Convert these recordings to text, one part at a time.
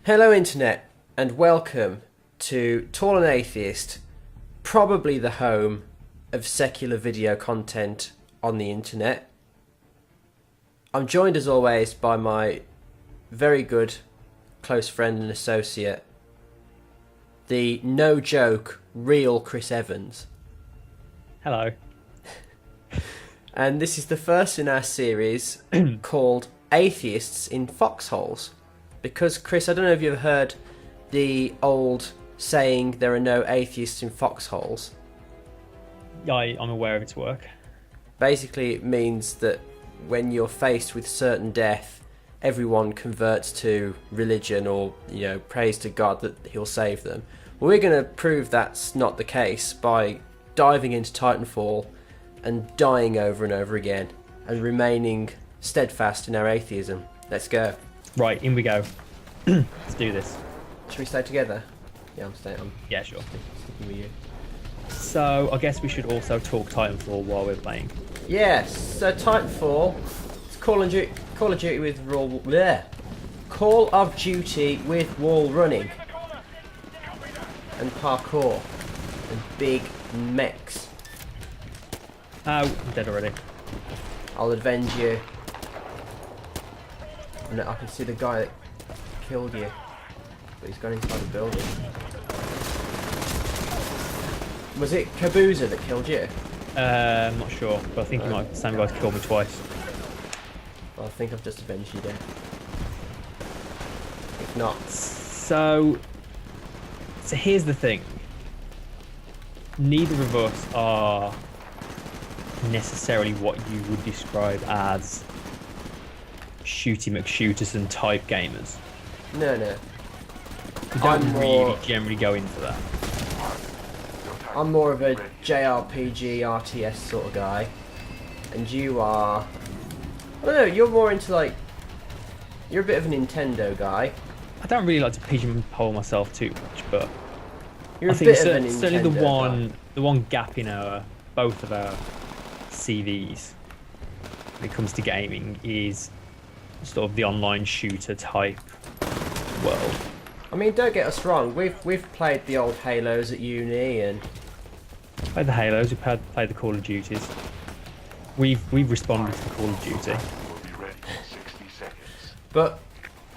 Hello Internet, and welcome to TnA Atheist, probably the home of secular video content on the internet. I'm joined as always by my very good close friend and associate, the no joke real Chris Evans. Hello. And this is the first in our series called Atheists in Foxholes. Because, Chris, I don't know if you've heard the old saying, there are no atheists in foxholes. I'm aware of its work. Basically, it means that when you're faced with certain death, everyone converts to religion or, prays to God that he'll save them. Well, we're going to prove that's not the case by diving into Titanfall and dying over and over again and remaining steadfast in our atheism. Let's go. Right, in we go. Let's do this. Should we stay together? Yeah, I'm staying. Yeah, sure. Sticking with you. So, I guess we should also talk Titanfall while we're playing. Yes, so Titanfall, it's Call of Duty with Call of Duty with wall running and parkour and big mechs. Oh, I'm dead already. I'll avenge you. And I can see the guy that killed you, but he's gone inside the building. Was it Kabuza that killed you? I'm not sure, but I think the same guy's killed me twice. Well, I think I've just avenged you then. If not. So here's the thing. Neither of us are necessarily what you would describe as shooty McShooterson type gamers. No. We don't really generally go in for that. I'm more of a JRPG, RTS sort of guy. And you are... I don't know, you're more into you're a bit of a Nintendo guy. I don't really like to pigeonhole myself too much, but You're I a think bit of a Nintendo certainly guy. the one gap in both of our CVs when it comes to gaming is sort of the online shooter type world. I mean, don't get us wrong. We've played the old Halos at uni, and Played the Halos, we've played the Call of Duties. We've responded to the Call of Duty. but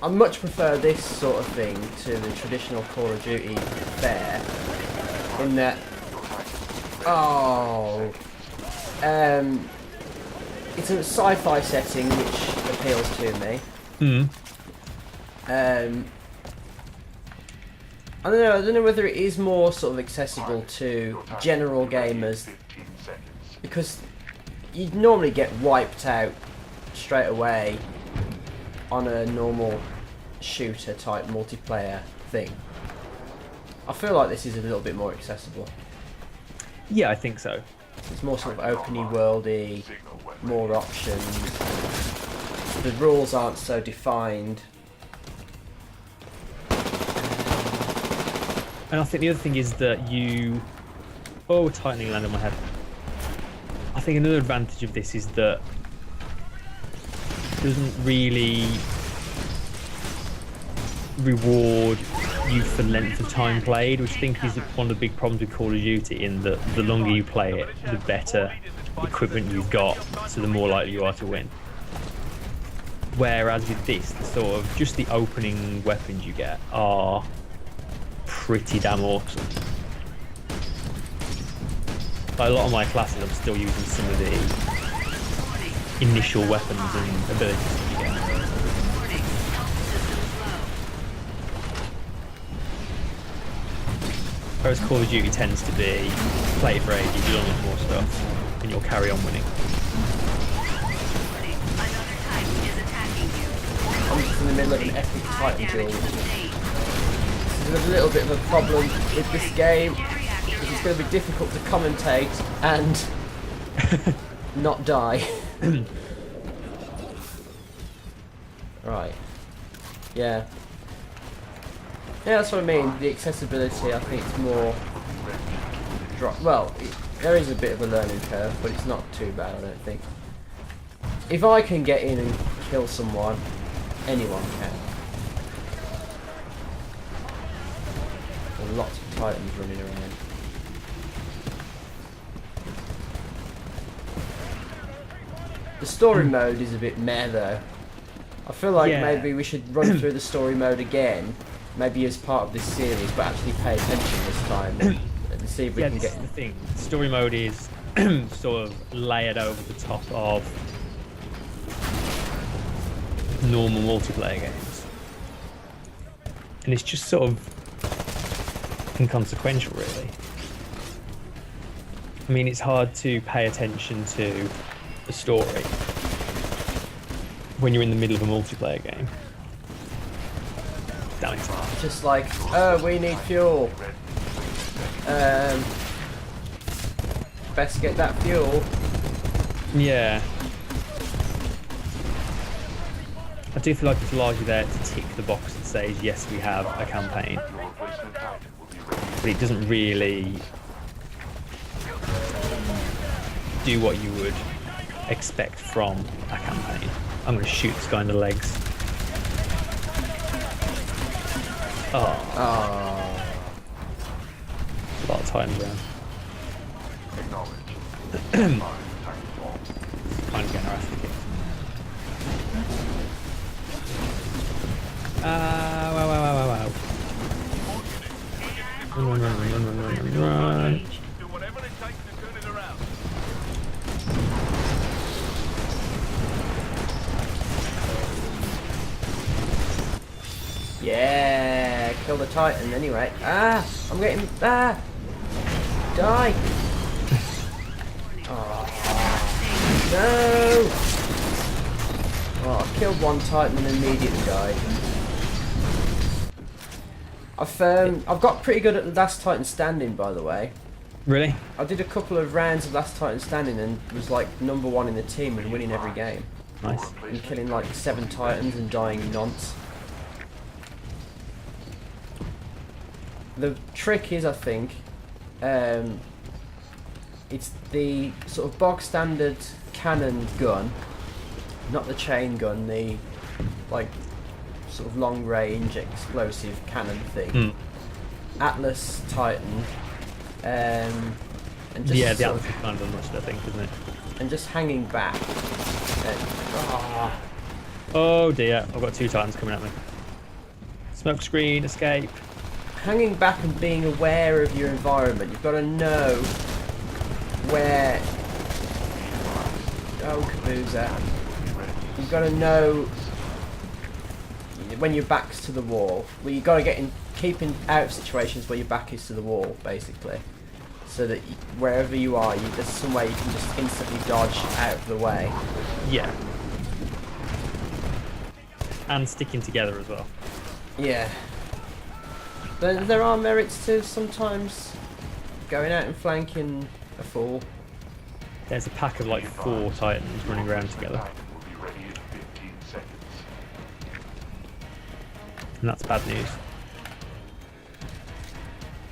I much prefer this sort of thing to the traditional Call of Duty fare. In that, it's a sci-fi setting which appeals to me. I don't know whether it is more sort of accessible to general gamers, because you'd normally get wiped out straight away on a normal shooter type multiplayer thing. I feel like this is a little bit more accessible. Yeah, I think so. It's more sort of openy worldy, more options. The rules aren't so defined. And I think the other thing is that we're tightening land on my head. I think another advantage of this is that it doesn't really reward you for length of time played, which I think is one of the big problems with Call of Duty, in that the longer you play it, the better equipment you've got, so the more likely you are to win. Whereas with this, just the opening weapons you get are pretty damn awesome. Like a lot of my classes, I'm still using some of the initial weapons and abilities that you get. Whereas Call of Duty tends to be play it for ages, you'll unlock more stuff, and you'll carry on winning. I'm just in the middle of an epic Titan build. There's a little bit of a problem with this game, because it's going to be difficult to commentate and not die. Right. Yeah, that's what I mean. The accessibility, I think, is more... there is a bit of a learning curve, but it's not too bad, I don't think. If I can get in and kill someone, anyone can. Titans running around. The story mode is a bit meh though. I feel like maybe we should run through the story mode again, maybe as part of this series, but actually pay attention this time and see if we can get... the thing. Story mode is sort of layered over the top of normal multiplayer games. And it's just sort of inconsequential, really. I mean, it's hard to pay attention to the story when you're in the middle of a multiplayer game. Damn it. Just like, oh, we need fuel. Best get that fuel. Yeah. I do feel like it's largely there to tick the box that says, yes, we have a campaign. But it doesn't really do what you would expect from a campaign. I'm going to shoot this guy in the legs. Oh. A lot of times around. Kind of getting our ass kicked. Wow. Run. Yeah, kill the Titan anyway. Ah, I'm getting... Ah! Die! Oh, no! Oh, I killed one Titan and immediately died. I've got pretty good at Last Titan Standing, by the way. Really? I did a couple of rounds of Last Titan Standing and was like #1 in the team and winning every game. Nice. And killing like 7 Titans and dying nonce. The trick is, I think, it's the sort of bog standard cannon gun, not the chain gun, the like sort of long range explosive cannon thing. Atlas Titan, and just the Atlas is kind of a must, I think, isn't it? And just hanging back. Oh dear, I've got 2 Titans coming at me. Smoke screen, escape. Hanging back and being aware of your environment. You've got to know where... Oh, Kabooza. You've got to know when your back's to the wall. Well, you've got to keep out of situations where your back is to the wall, basically. So that wherever you are, there's some way you can just instantly dodge out of the way. Yeah. And sticking together as well. Yeah. There are merits to sometimes going out and flanking a fool. There's a pack of like 4 Titans running around together. And that's bad news.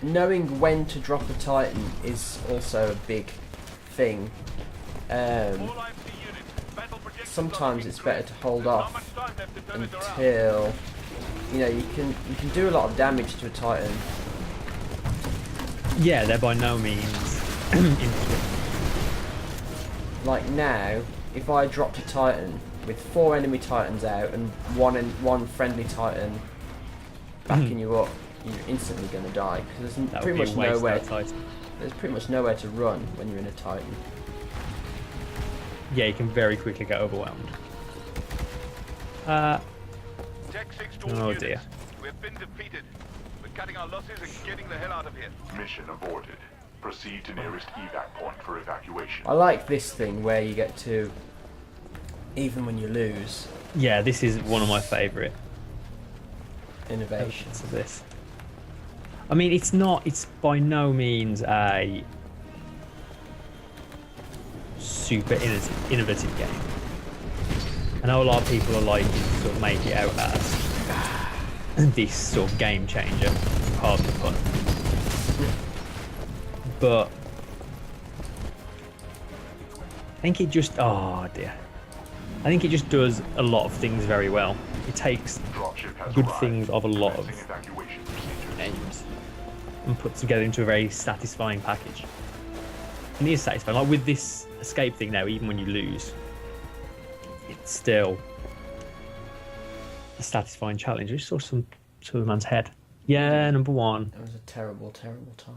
Knowing when to drop a Titan is also a big thing. Sometimes it's better to hold off until... You know, you can do a lot of damage to a Titan. Yeah, they're by no means instant. Like now, if I dropped a Titan with 4 enemy Titans out and one friendly Titan backing you up, you're instantly going to die because there's pretty much nowhere. There's pretty much nowhere to run when you're in a Titan. Yeah, you can very quickly get overwhelmed. Oh dear. We've been defeated. We're cutting our losses and getting the hell out of here. Mission aborted. Proceed to nearest evac point for evacuation. I like this thing where you get to, even when you lose. Yeah, this is one of my favourite innovations of this. I mean, it's by no means a super innovative game. I know a lot of people are liking to sort of make it out as this sort of game changer, pardon the pun. But I think it just, oh dear. I think it just does a lot of things very well. It takes good things of a lot of games and put together into a very satisfying package. And it is satisfying. Like with this escape thing now, even when you lose, it's still a satisfying challenge. I just saw some man's head. Yeah, number one. That was a terrible, terrible time.